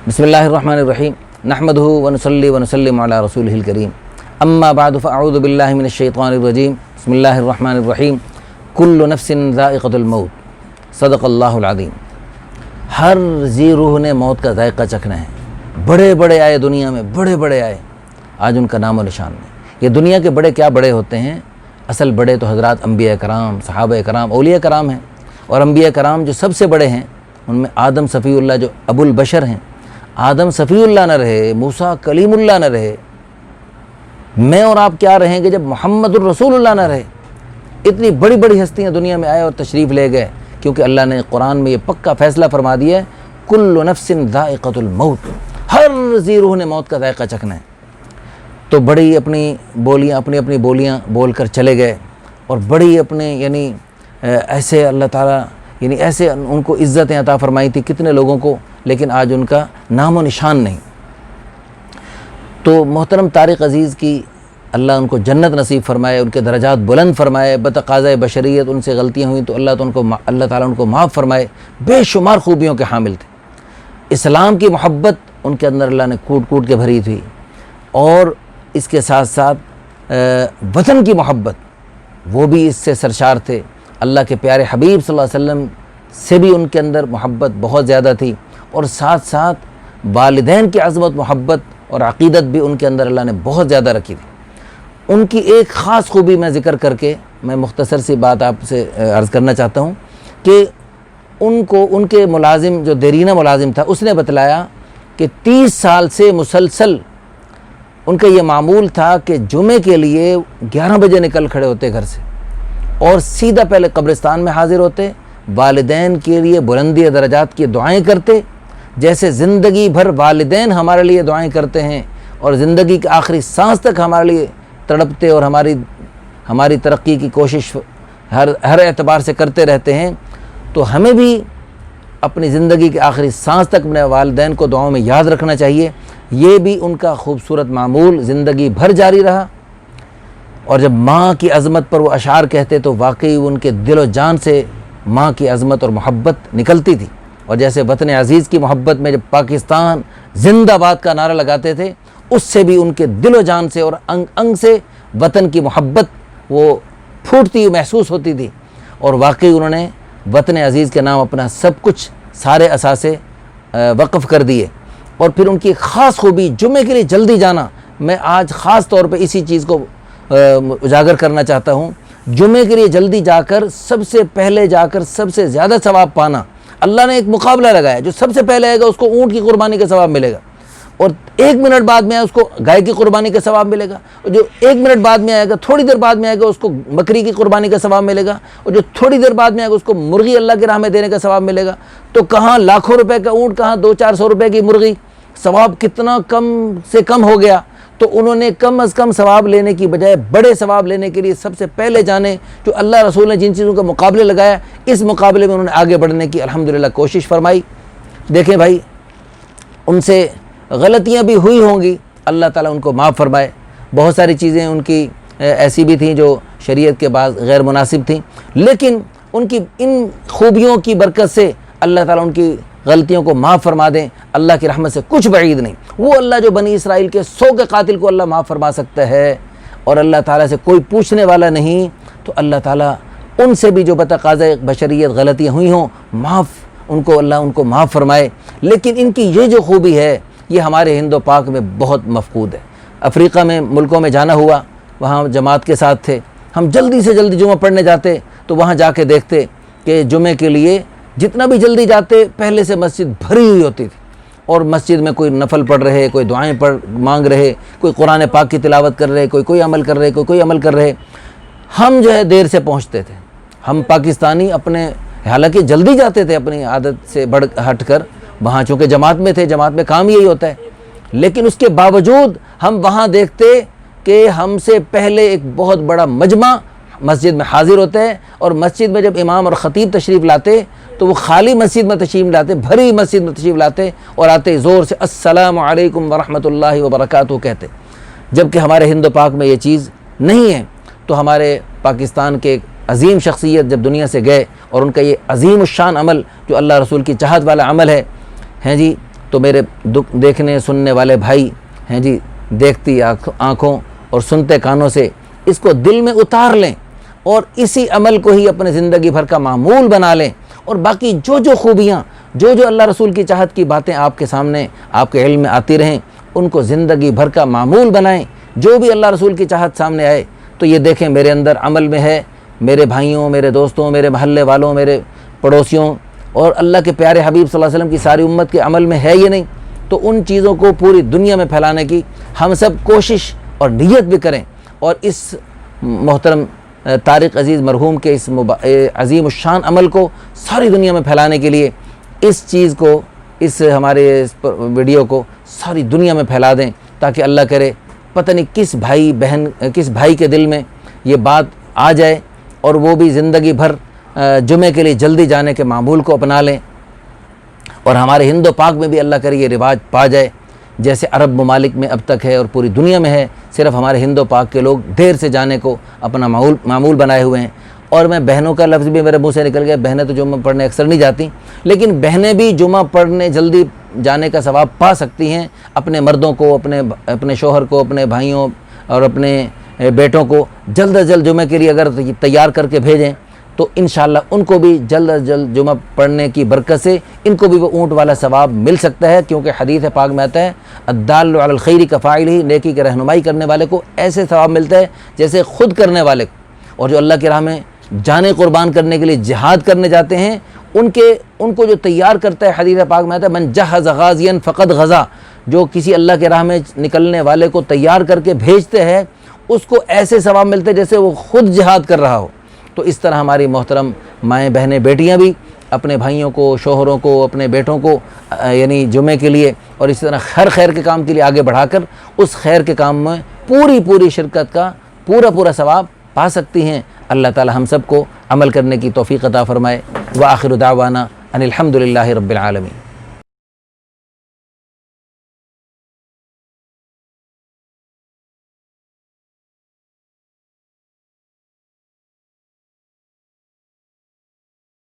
بسم اللہ الرحمن الرحیم نحمدہ ونصلی ونسلم علی رسولہ الکریم اما بعد فاعوذ باللہ من الشیطان الرجیم بسم اللہ الرحمن الرحیم کل نفس ذائقۃ الموت صدق اللہ العظیم۔ ہر ذی روح نے موت کا ذائقہ چکھنا ہے۔ بڑے بڑے آئے دنیا میں، بڑے بڑے آئے، آج ان کا نام و نشان نہیں۔ یہ دنیا کے بڑے کیا بڑے ہوتے ہیں؟ اصل بڑے تو حضرات انبیاء کرام، صحابہ کرام، اولیاء کرام ہیں۔ اور انبیاء کرام جو سب سے بڑے ہیں ان میں آدم صفی اللہ جو ابو البشر ہیں، آدم صفی اللہ نہ رہے، موسیٰ کلیم اللہ نہ رہے، میں اور آپ کیا رہیں گے جب محمد الرسول اللہ نہ رہے؟ اتنی بڑی بڑی ہستیاں دنیا میں آئے اور تشریف لے گئے، کیونکہ اللہ نے قرآن میں یہ پکا فیصلہ فرما دیا ہے کل نفس ذائقۃ الموت، ہر ذی روح نے موت کا ذائقہ چکھنا ہے۔ تو بڑی اپنی بولیاں بول کر چلے گئے، اور بڑی اپنے ایسے اللہ تعالیٰ ایسے ان کو عزتیں عطا فرمائی تھی کتنے لوگوں کو، لیکن آج ان کا نام و نشان نہیں۔ تو محترم طارق عزیز کی اللہ ان کو جنت نصیب فرمائے، ان کے درجات بلند فرمائے، بتقاضۂ بشریت ان سے غلطیاں ہوئیں تو اللہ تعالیٰ ان کو معاف فرمائے۔ بے شمار خوبیوں کے حامل تھے۔ اسلام کی محبت ان کے اندر اللہ نے کوٹ کوٹ کے بھری تھی، اور اس کے ساتھ ساتھ وطن کی محبت وہ بھی اس سے سرشار تھے۔ اللہ کے پیارے حبیب صلی اللہ علیہ وسلم سے بھی ان کے اندر محبت بہت زیادہ تھی، اور ساتھ ساتھ والدین کی عظمت، محبت اور عقیدت بھی ان کے اندر اللہ نے بہت زیادہ رکھی تھی۔ ان کی ایک خاص خوبی میں ذکر کر کے میں مختصر سی بات آپ سے عرض کرنا چاہتا ہوں کہ ان کے ملازم جو دیرینہ ملازم تھا اس نے بتلایا کہ 30 سال سے مسلسل ان کا یہ معمول تھا کہ جمعے کے لیے 11 بجے نکل کھڑے ہوتے گھر سے، اور سیدھا پہلے قبرستان میں حاضر ہوتے، والدین کے لیے بلندی درجات کی دعائیں کرتے، جیسے زندگی بھر والدین ہمارے لیے دعائیں کرتے ہیں اور زندگی کے آخری سانس تک ہمارے لیے تڑپتے اور ہماری ترقی کی کوشش ہر اعتبار سے کرتے رہتے ہیں، تو ہمیں بھی اپنی زندگی کے آخری سانس تک اپنے والدین کو دعاؤں میں یاد رکھنا چاہیے۔ یہ بھی ان کا خوبصورت معمول زندگی بھر جاری رہا۔ اور جب ماں کی عظمت پر وہ اشعار کہتے تو واقعی ان کے دل و جان سے ماں کی عظمت اور محبت نکلتی تھی۔ اور جیسے وطن عزیز کی محبت میں جب پاکستان زندہ باد کا نعرہ لگاتے تھے، اس سے بھی ان کے دل و جان سے اور انگ انگ سے وطن کی محبت وہ پھوٹتی محسوس ہوتی تھی، اور واقعی انہوں نے وطن عزیز کے نام اپنا سب کچھ سارے اثاثے وقف کر دیے۔ اور پھر ان کی خاص خوبی جمعے کے لیے جلدی جانا، میں آج خاص طور پہ اسی چیز کو اجاگر کرنا چاہتا ہوں۔ جمعے کے لیے جلدی جا کر سب سے پہلے جا کر سب سے زیادہ ثواب پانا، اللہ نے ایک مقابلہ لگایا، جو سب سے پہلے آئے گا اس کو اونٹ کی قربانی کا ثواب ملے گا، اور 1 منٹ بعد میں آئے اس کو گائے کی قربانی کا ثواب ملے گا، اور جو 1 منٹ بعد میں آئے گا، تھوڑی دیر بعد میں آئے گا اس کو بکری کی قربانی کا ثواب ملے گا، اور جو تھوڑی دیر بعد میں آئے گا اس کو مرغی اللہ کی راہ میں دینے کا ثواب ملے گا۔ تو کہاں لاکھوں روپے کا اونٹ، کہاں 200-400 روپے کی مرغی، ثواب کتنا کم سے کم ہو گیا۔ تو انہوں نے کم از کم ثواب لینے کی بجائے بڑے ثواب لینے کے لیے سب سے پہلے جانے، جو اللہ رسول نے جن چیزوں کا مقابلے لگایا، اس مقابلے میں انہوں نے آگے بڑھنے کی الحمدللہ کوشش فرمائی۔ دیکھیں بھائی، ان سے غلطیاں بھی ہوئی ہوں گی، اللہ تعالیٰ ان کو معاف فرمائے۔ بہت ساری چیزیں ان کی ایسی بھی تھیں جو شریعت کے بعد غیر مناسب تھیں، لیکن ان کی ان خوبیوں کی برکت سے اللہ تعالیٰ ان کی غلطیوں کو معاف فرما دیں۔ اللہ کی رحمت سے کچھ بعید نہیں۔ وہ اللہ جو بنی اسرائیل کے 100 کے قاتل کو اللہ معاف فرما سکتا ہے، اور اللہ تعالیٰ سے کوئی پوچھنے والا نہیں، تو اللہ تعالیٰ ان سے بھی جو بتقاضۂ بشریت غلطیاں ہوئی ہوں اللہ ان کو معاف فرمائے۔ لیکن ان کی یہ جو خوبی ہے یہ ہمارے ہند و پاک میں بہت مفقود ہے۔ افریقہ میں ملکوں میں جانا ہوا، وہاں جماعت کے ساتھ تھے، ہم جلدی سے جلدی جمعہ پڑھنے جاتے تو وہاں جا کے دیکھتے کہ جمعے کے لیے جتنا بھی جلدی جاتے پہلے سے مسجد بھری ہوئی ہوتی تھی، اور مسجد میں کوئی نفل پڑھ رہے، کوئی دعائیں مانگ رہے، کوئی قرآن پاک کی تلاوت کر رہے، کوئی عمل کر رہے، کوئی عمل کر رہے۔ ہم جو ہے دیر سے پہنچتے تھے، ہم پاکستانی حالانکہ جلدی جاتے تھے اپنی عادت سے ہٹ کر، وہاں چونکہ جماعت میں تھے، جماعت میں کام یہی ہوتا ہے، لیکن اس کے باوجود ہم وہاں دیکھتے کہ ہم سے پہلے ایک بہت بڑا مجمع مسجد میں حاضر ہوتا ہے، اور مسجد میں جب امام اور خطیب تشریف لاتے تو وہ خالی مسجد میں تشریف لاتے، بھری مسجد میں تشریف لاتے، اور آتے زور سے السلام علیکم ورحمۃ اللہ وبرکاتہ کہتے۔ جبکہ ہمارے ہند و پاک میں یہ چیز نہیں ہے۔ تو ہمارے پاکستان کے ایک عظیم شخصیت جب دنیا سے گئے، اور ان کا یہ عظیم الشان عمل جو اللہ رسول کی چاہت والا عمل ہے جی، تو میرے دیکھنے سننے والے بھائی ہیں جی، دیکھتی آنکھوں اور سنتے کانوں سے اس کو دل میں اتار لیں اور اسی عمل کو ہی اپنے زندگی بھر کا معمول بنا لیں، اور باقی جو خوبیاں، جو اللہ رسول کی چاہت کی باتیں آپ کے سامنے آپ کے علم میں آتی رہیں، ان کو زندگی بھر کا معمول بنائیں۔ جو بھی اللہ رسول کی چاہت سامنے آئے تو یہ دیکھیں میرے اندر عمل میں ہے، میرے بھائیوں، میرے دوستوں، میرے محلے والوں، میرے پڑوسیوں اور اللہ کے پیارے حبیب صلی اللہ علیہ وسلم کی ساری امت کے عمل میں ہے یہ نہیں، تو ان چیزوں کو پوری دنیا میں پھیلانے کی ہم سب کوشش اور نیت بھی کریں، اور اس محترم طارق عزیز مرحوم کے اس عظیم الشان عمل کو ساری دنیا میں پھیلانے کے لیے اس چیز کو، اس ہمارے اس ویڈیو کو ساری دنیا میں پھیلا دیں، تاکہ اللہ کرے پتہ نہیں کس بھائی بہن، کس بھائی کے دل میں یہ بات آ جائے اور وہ بھی زندگی بھر جمعے کے لیے جلدی جانے کے معمول کو اپنا لیں، اور ہمارے ہند و پاک میں بھی اللہ کرے یہ رواج پا جائے، جیسے عرب ممالک میں اب تک ہے اور پوری دنیا میں ہے۔ صرف ہمارے ہند و پاک کے لوگ دیر سے جانے کو اپنا معمول بنائے ہوئے ہیں۔ اور میں بہنوں کا لفظ بھی میرے منہ سے نکل گیا، بہنیں تو جمعہ پڑھنے اکثر نہیں جاتی، لیکن بہنیں بھی جمعہ پڑھنے جلدی جانے کا ثواب پا سکتی ہیں۔ اپنے مردوں کو، اپنے شوہر کو، اپنے بھائیوں اور اپنے بیٹوں کو جلد از جلد جمعے کے لیے اگر تیار کر کے بھیجیں تو انشاءاللہ ان کو بھی جلد از جلد جمعہ پڑھنے کی برکت سے ان کو بھی وہ اونٹ والا ثواب مل سکتا ہے، کیونکہ حدیث پاک میں آتا ہے الدال علی الخیر کفاعلہ، نیکی کی رہنمائی کرنے والے کو ایسے ثواب ملتا ہے جیسے خود کرنے والے کو، اور جو اللہ کی راہ میں جانیں قربان کرنے کے لیے جہاد کرنے جاتے ہیں ان کو جو تیار کرتا ہے، حدیث پاک میں آتا ہے من جہز غازیا فقد غزا، جو کسی اللہ کے راہ میں نکلنے والے کو تیار کر کے بھیجتے ہیں اس کو ایسے ثواب ملتے ہیں جیسے وہ خود جہاد کر رہا ہو۔ تو اس طرح ہماری محترم مائیں بہنیں بیٹیاں بھی اپنے بھائیوں کو، شوہروں کو، اپنے بیٹوں کو یعنی جمعے کے لیے اور اس طرح ہر خیر کے کام کے لیے آگے بڑھا کر اس خیر کے کام میں پوری شرکت کا پورا ثواب پا سکتی ہیں۔ اللہ تعالی ہم سب کو عمل کرنے کی توفیق عطا فرمائے۔ وآخر دعوانا ان الحمد للہ رب العالمین۔